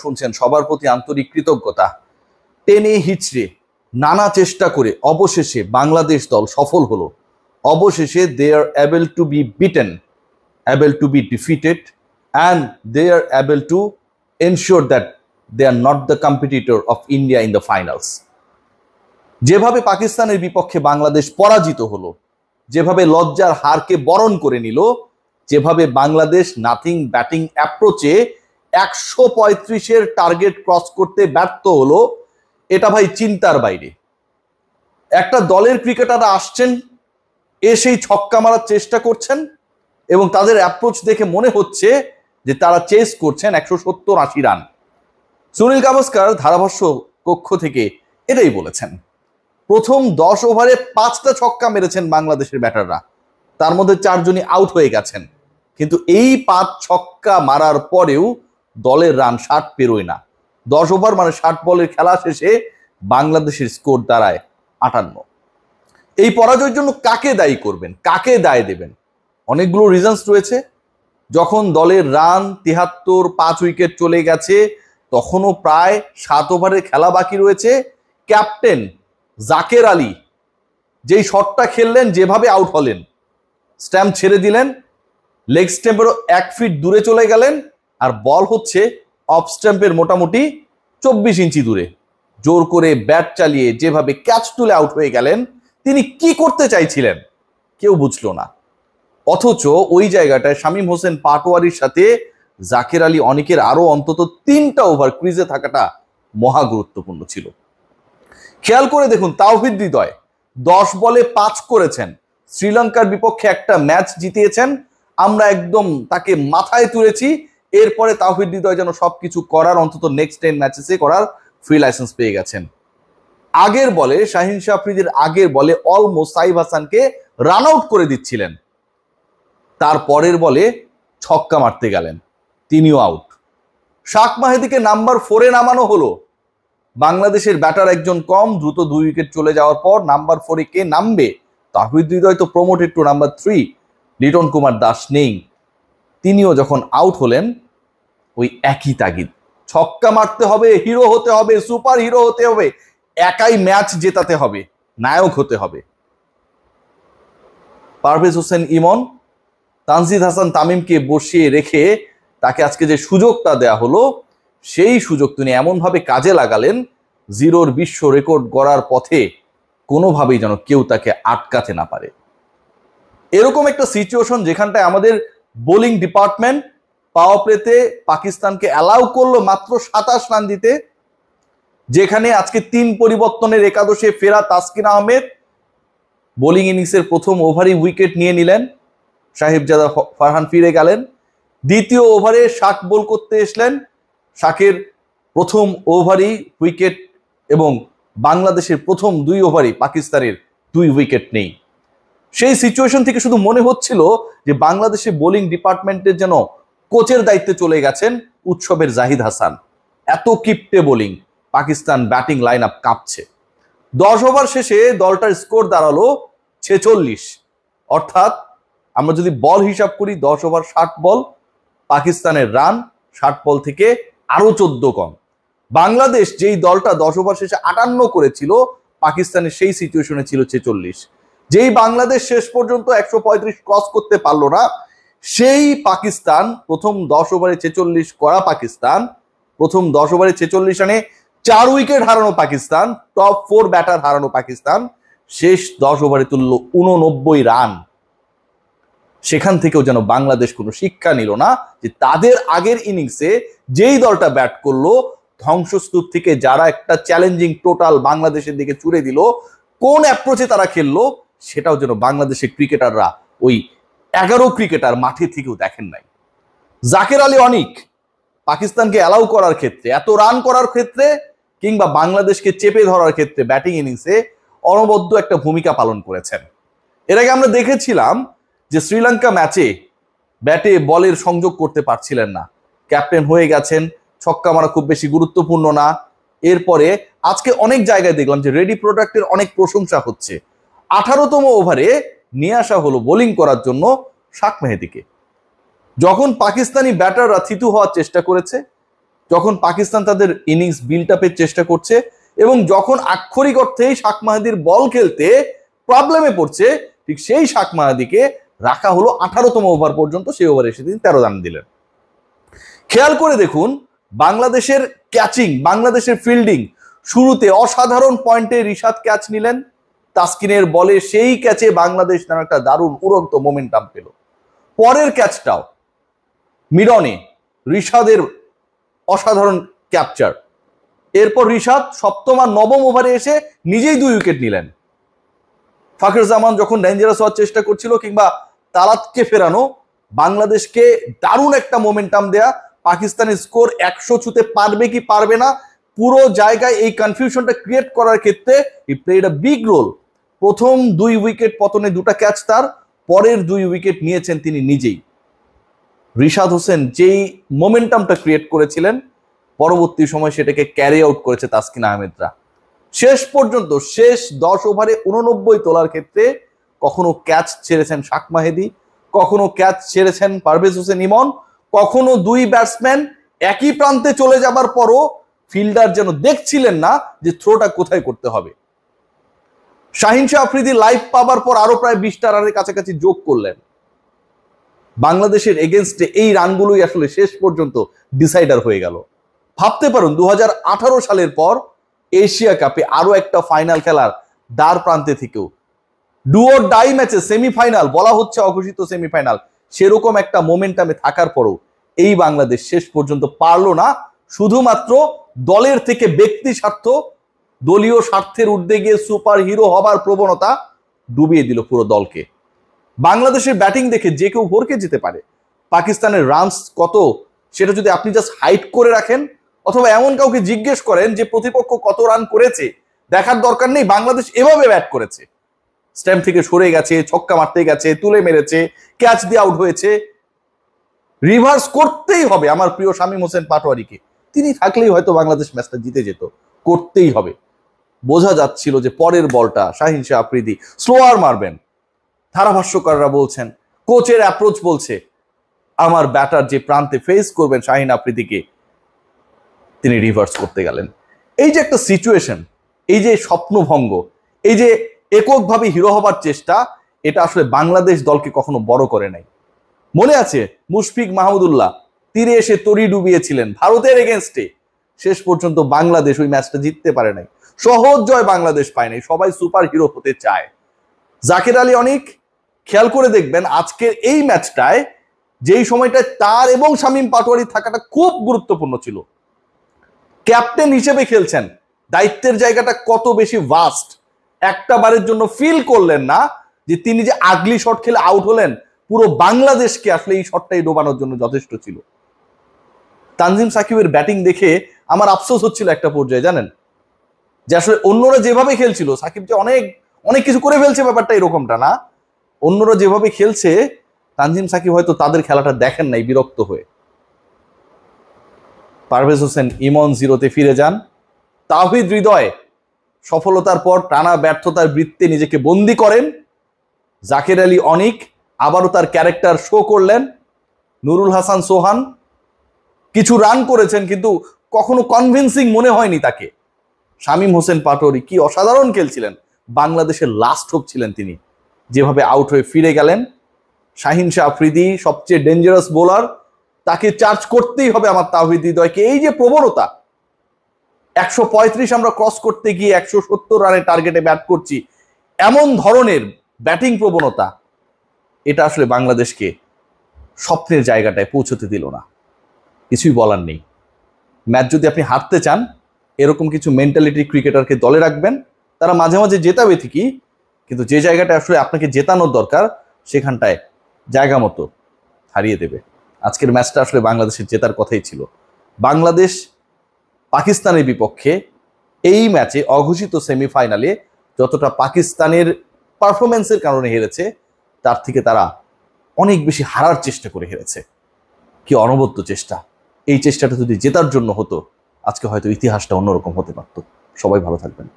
শুনছেন সবার প্রতি আন্তরিক কৃতজ্ঞতা। টেনে হিচড়ে নানা চেষ্টা করে অবশেষে বাংলাদেশ দল সফল হলো। অবশেষে they are able to be beaten, able to be defeated, and they are able to ensure that they are not the competitor of India in the finals. যেভাবে পাকিস্তানের বিপক্ষে বাংলাদেশ পরাজিত হলো, যেভাবে লজ্জার হারকে বরণ করে নিল, যেভাবে বাংলাদেশ নাথিং ব্যাটিং অ্যাপ্রোচে 135-এর টার্গেট ক্রস করতে ব্যর্থ হলো, এটা ভাই চিন্তার বাইরে। একটা দলের ক্রিকেটাররা আসছেন, এসেই ছক্কা মারার চেষ্টা করছেন এবং তাদের অ্যাপ্রোচ দেখে মনে হচ্ছে যে তারা চেস করছেন 170-80 রান। সুনীল গাভাস্কার ধারাভাষ্য কক্ষ থেকে এটাই বলেছেন। প্রথম 10 ওভারে 5টা ছক্কা মেরেছেন বাংলাদেশের ব্যাটাররা, তার মধ্যে 4 জনই আউট হয়ে গেছেন। কিন্তু এই 5 ছক্কা মারার পরেও দলের রান 60 পেরোয় না। 10 ওভার মানে 60 বলের খেলা শেষে বাংলাদেশের স্কোর দাঁড়ায় 58। এই পরাজয়ের জন্য কাকে দায়ী করবেন, কাকে দায় দেবেন? অনেকগুলো রিজনস রয়েছে। যখন দলের রান 73, 5 উইকেট চলে গেছে, তখনও প্রায় 7 ওভারের খেলা বাকি রয়েছে। ক্যাপ্টেন জাকের আলী যেই শটটা খেললেন, যেভাবে আউট হলেন, স্ট্যাম্প ছেড়ে দিলেন, লেগ স্ট্যাম্পেরও 1 ফিট দূরে চলে গেলেন, আর বল হচ্ছে অফ স্ট্যাম্পের মোটামুটি 24 ইঞ্চি দূরে। জোর করে ব্যাট চালিয়ে যেভাবে ক্যাচ তুলে আউট হয়ে গেলেন, তিনি কি করতে চাইছিলেন কেউ বুঝলো না। অথচ ওই জায়গাটায় শামীম হোসেন পাটোয়ারির সাথে জাকের আলী অনেকের আরো অন্তত 3টা ওভার ক্রিজে থাকাটা মহা গুরুত্বপূর্ণ ছিল। খেয়াল করে দেখুন, তাওহিদ হৃদয় 10 বলে 5 করেছেন, শ্রীলঙ্কার বিপক্ষে একটা ম্যাচ জিতিয়েছেন, আমরা একদম তাকে মাথায় তুলেছি। এরপরে তাওহিদ হৃদয় যেন সবকিছু করার, অন্তত নেক্সট 10 ম্যাচেসে করার ফ্রি লাইসেন্স পেয়ে গেছেন। আগের বলে শাহিন শাহ আফ্রিদির আগের বলে অলমোস্ট সাইফ হাসানকে রান আউট করে দিচ্ছিলেন, তার পরের বলে ছক্কা মারতে গেলেন, তিনিও আউট। শাক মাহেদিকে নাম্বার 4-এ নামানো হলো। বাংলাদেশের ব্যাটার একজন কম, দ্রুত 2 উইকেট চলে যাওয়ার পর নাম্বার 4-এ কে নামবে? তাওহিদ হৃদয় তো promoted two number 3। Liton Kumar Das নেই, তিনিও যখন আউট হলেন, ওই একই তাগিদ, ছক্কা মারতে হবে, হিরো হতে হবে, সুপার হিরো হতে হবে, একাই ম্যাচ জেতাতে হবে, নায়ক হতে হবে। পারভেজ হোসেন ইমন, তানজিদ হাসান তামিমকে বসিয়ে রেখে তাকে আজকে যে সুযোগটা দেয়া হলো, সেই সুযোগ তিনি এমনভাবে কাজে লাগালেন, 0-র বিশ্ব রেকর্ড গড়ার পথে কোনোভাবেই যেন কেউ তাকে আটকাতে না পারে। এরকম একটা সিচুয়েশন যেখানটায় আমাদের বোলিং ডিপার্টমেন্ট পাওয়ার প্লেতে পাকিস্তানকে অ্যালাউ করলো মাত্র 27 রান দিতে, যেখানে আজকে 3 পরিবর্তনের একাদশে ফেরা তাসকিন আহমেদ বোলিং ইনিংসের প্রথম ওভারেই উইকেট নিয়ে নিলেন, সাহেবজাদা ফারহান ফিরে গেলেন। দ্বিতীয় ওভারে শাক বোল করতে এসলেন, শাকের প্রথম ওভারেই উইকেট, এবং বাংলাদেশের প্রথম 2 ওভারেই পাকিস্তানের 2 উইকেট নেই। সেই সিচুয়েশন থেকে শুধু মনে হচ্ছিল যে বাংলাদেশের বোলিং ডিপার্টমেন্টের যেন কোচের দায়িত্বে চলে গেছেন উৎসবের জাহিদ হাসান। এত কিপ্টে bowling, Pakistan batting line up কাঁপছে। 10 ওভার শেষে দলটার স্কোর দাঁড়ালো 46। অর্থাৎ আমরা যদি বল হিসাব করি, 10 ওভার 60 বল, পাকিস্তানের রান 60 বল থেকে আরো 14 কম। বাংলাদেশ যেই দলটা 10 ওভার শেষে 58 করেছিল, পাকিস্তানের সেই সিচুয়েশনে ছিল 46। যেই বাংলাদেশ শেষ পর্যন্ত 135 ক্রস করতে পারলো না, সেই পাকিস্তান, প্রথম 10 ওভারে 46 করা পাকিস্তান, প্রথম 10 ওভারে 46 রানে 4 উইকেট হারানো পাকিস্তান, টপ 4 ব্যাটার হারানো পাকিস্তান, শেষ 10 ওভারে তুলল 89 রান। সেখান থেকেও যেন বাংলাদেশ কোনো শিক্ষা নিল না যে তাদের আগের ইনিংসে যেই দলটা ব্যাট করলো, ধ্বংসস্তূপ থেকে যারা একটা চ্যালেঞ্জিং টোটাল বাংলাদেশের দিকে ছুড়ে দিল, কোন অ্যাপ্রোচে তারা খেললো, সেটাও যেন বাংলাদেশের ক্রিকেটাররা, ওই 11 ক্রিকেটার মাঠে থেকেও দেখেন নাই। জাকের আলী অনিক পাকিস্তানকে অ্যালাউ করার ক্ষেত্রে, এত রান করার ক্ষেত্রে, কিংবা বাংলাদেশকে চেপে ধরার ক্ষেত্রে ব্যাটিং ইনিংসে অনবদ্য একটা ভূমিকা পালন করেছেন। এর আগে আমরা দেখেছিলাম যে শ্রীলঙ্কা ম্যাচে ব্যাটে বলের সংযোগ করতে পারছিলেন না, ক্যাপ্টেন হয়ে গেছেন, ছক্কা মারা খুব বেশি গুরুত্বপূর্ণ না। এরপরে আজকে অনেক জায়গায় দেখলাম যে রেডি প্রোডাক্টের অনেক প্রশংসা হচ্ছে। 18তম ওভারে নিয়ে আসা হলো বোলিং করার জন্য শাক মেহেদিকে। যখন পাকিস্তানি ব্যাটাররা থিতু হওয়ার চেষ্টা করেছে, যখন পাকিস্তান তাদের ইনিংস বিল্ড আপের চেষ্টা করছে এবং যখন আক্ষরিক অর্থেই শাক মাহাদির বল খেলতে প্রবলেমে পড়ছে, ঠিক সেই শাক মাহাদিকে রাখা হলো 18তম ওভার পর্যন্ত। সেই ওভারে এসে তিনি 13 রান দিলেন। খেয়াল করে দেখুন বাংলাদেশের ক্যাচিং, বাংলাদেশের ফিল্ডিং, শুরুতে অসাধারণ পয়েন্টে রিশাদ ক্যাচ নিলেন, তাসকিনের বলে সেই ক্যাচে বাংলাদেশ নামে একটা দারুণ উড়ন্ত মোমেন্টাম পেল। পরের ক্যাচটাও মিডনে রিশাদের অসাধারণ ক্যাপচার। এরপর রিশাদ 7ম আর 9ম ওভারে এসে নিজেই 2 উইকেট নিলেন। ফাখর জামান যখন ডেঞ্জারাস হওয়ার চেষ্টা করছিল কিংবা তালাতকে ফেরানো, বাংলাদেশকে দারুণ একটা মোমেন্টাম দেয়া, পাকিস্তানের স্কোর 100 ছুতে পারবে কি পারবে না পুরো জায়গায় এই কনফিউশনটা ক্রিয়েট করার ক্ষেত্রে he played a big role. প্রথম 2 উইকেট পতনে 2টা ক্যাচ তার, পরের 2 উইকেট নিয়েছেন তিনি নিজেই। রিশাদ হোসেন যেই মোমেন্টামটা ক্রিয়েট করেছিলেন, পরবর্তী সময় সেটাকে ক্যারি আউট করেছে তাসকিন আহমেদরা। শেষ পর্যন্ত শেষ 10 ওভারে 89 তোলার ক্ষেত্রে কখনো ক্যাচ ছেড়েছেন শাক মাহেদি, কখনো ক্যাচ ছেড়েছেন পারভেজ হোসেন ইমন, কখনো 2 ব্যাটসম্যান একই প্রান্তে চলে যাবার পরও ফিল্ডার যেন দেখছিলেন না যে থ্রোটা কোথায় করতে হবে। শাহিন শাহ আফ্রিদি লাইভ পাবার পর আরো প্রায় 20টা রানের কাছাকাছি যোগ করলেন। বাংলাদেশের এগেনস্টে এই রানগুলোই আসলে শেষ পর্যন্ত ডিসাইডার হয়ে গেল। ভাবতে পারুন 2018 সালের পর এশিয়া কাপে আরো একটা ফাইনাল খেলার দ্বার প্রান্তে থেকেও ডু অর ডাই ম্যাচে সেমিফাইনাল, বলা হচ্ছে অঘোষিত সেমিফাইনাল, সেরকম একটা মোমেন্টামে থাকার পরও এই বাংলাদেশ শেষ পর্যন্ত পারলো না। শুধুমাত্র দলের থেকে ব্যক্তি স্বার্থ, দলীয় স্বার্থের ঊর্ধ্বে গিয়ে সুপার হিরো হবার প্রবণতা ডুবিয়ে দিল পুরো দলকে। বাংলাদেশের ব্যাটিং দেখে যে কেউ ভরকে যেতে পারে। পাকিস্তানের রানস কত সেটা যদি আপনি জাস্ট হাইট করে রাখেন অথবা এমন কাউকে জিজ্ঞেস করেন যে প্রতিপক্ষ কত রান করেছে, দেখার দরকার নেই বাংলাদেশ এভাবে ব্যাট করেছে। স্ট্যাম্প থেকে সরে গেছে, ছক্কা মারতে গেছে, তুলে মেরেছে, ক্যাচ দিয়ে আউট হয়েছে। রিভার্স করতেই হবে আমার প্রিয় শামীম হোসেন পাটোয়ারিকে, তিনি থাকলেই হয়তো বাংলাদেশ ম্যাচটা জিতে যেত। করতেই হবে। বোঝা যাচ্ছিল যে পরের বলটা শাহিন শাহ আফ্রিদি স্লোয়ার মারবেন। ধারাভাষ্যকাররা বলছেন, কোচের অ্যাপ্রোচ বলছে আমার ব্যাটার যে প্রান্তে ফেস করবেন শাহিন আফ্রিদিকে, তিনি রিভার্স করতে গেলেন। এই যে একটা সিচুয়েশন, এই যে স্বপ্নভঙ্গ, এই যে এককভাবে হিরো হবার চেষ্টা, এটা আসলে বাংলাদেশ দলকে কখনো বড় করে নাই। মনে আছে মুশফিক মাহমুদুল্লাহ তীরে এসে তরি ডুবিয়েছিলেন ভারতের এগেনস্টে, শেষ পর্যন্ত বাংলাদেশ ওই ম্যাচটা জিততে পারে নাই। সহজ জয় বাংলাদেশ পায় নাই, সবাই সুপার হিরো হতে চায়। জাকের আলী অনিক, খেয়াল করে দেখবেন আজকের এই ম্যাচটায় যেই সময়টায় তার এবং শামীম পাটোয়ারি থাকাটা খুব গুরুত্বপূর্ণ ছিল। ক্যাপ্টেন হিসেবে খেলছেন, দায়িত্বের জায়গাটা কত বেশি ভাস্ট। একটা বারের জন্য ফিল করলেন না যে তিনি যে আগলি শট খেলে আউট হলেন, পুরো বাংলাদেশকে আসলে এই শটটাই ডোবানোর জন্য যথেষ্ট ছিল। তানজিম সাকিবের ব্যাটিং দেখে আমার আফসোস হচ্ছিল একটা পর্যায়ে, জানেন, যে আসলে অন্যরা যেভাবে খেলছিল, সাকিব যে অনেক অনেক কিছু করে ফেলছে ব্যাপারটা এরকমটা না। অন্যরা যেভাবে খেলছে তানজিম সাকিব হয়তো তাদের খেলাটা দেখেন নাই, বিরক্ত হয়ে। পারভেজ হোসেন ইমন 0-তে ফিরে যান। তাওহিদ হৃদয় সফলতার পর টানা ব্যর্থতার বৃত্তে নিজেকে বন্দী করেন। জাকের আলী অনিক আবারও তার ক্যারেক্টার শো করলেন। নুরুল হাসান সোহান কিছু রান করেছেন কিন্তু কখনো কনভিন্সিং মনে হয়নি তাকে। শামীম হোসেন পাটোয়ারি কি অসাধারণ খেলছিলেন, বাংলাদেশের লাস্ট হোপ ছিলেন তিনি, যেভাবে আউট হয়ে ফিরে গেলেন। শাহিন শাহ আফ্রিদি সবচেয়ে ডেঞ্জারাস বোলার, তাকে চার্জ করতেই হবে আমার তাওহিদ হৃদয়কে। এই যে প্রবণতা, 135 আমরা ক্রস করতে গিয়ে 170 রানের টার্গেটে ব্যাট করছি, এমন ধরনের ব্যাটিং প্রবণতা, এটা আসলে বাংলাদেশকে স্বপ্নের জায়গাটায় পৌঁছতে দিল না। কিছুই বলার নেই। ম্যাচ যদি আপনি হারতে চান, এরকম কিছু মেন্টালিটি ক্রিকেটারকে দলে রাখবেন। তারা মাঝে মাঝে জেতাবে ঠিকই, কিন্তু যে জায়গাটা আসলে আপনাকে জেতানোর দরকার সেখানটায় জায়গা মতো হারিয়ে দেবে। আজকের ম্যাচটা আসলে বাংলাদেশের জেতার কথাই ছিল। বাংলাদেশ পাকিস্তানের বিপক্ষে এই ম্যাচে অঘোষিত সেমিফাইনালে যতটা পাকিস্তানের পারফরমেন্সের কারণে হেরেছে, তার থেকে তারা অনেক বেশি হারার চেষ্টা করে হেরেছে। কি অনবদ্য চেষ্টা! এই চেষ্টাটা যদি জেতার জন্য হতো, আজকে হয়তো ইতিহাসটা অন্যরকম হতে পারত। সবাই ভালো থাকবেন।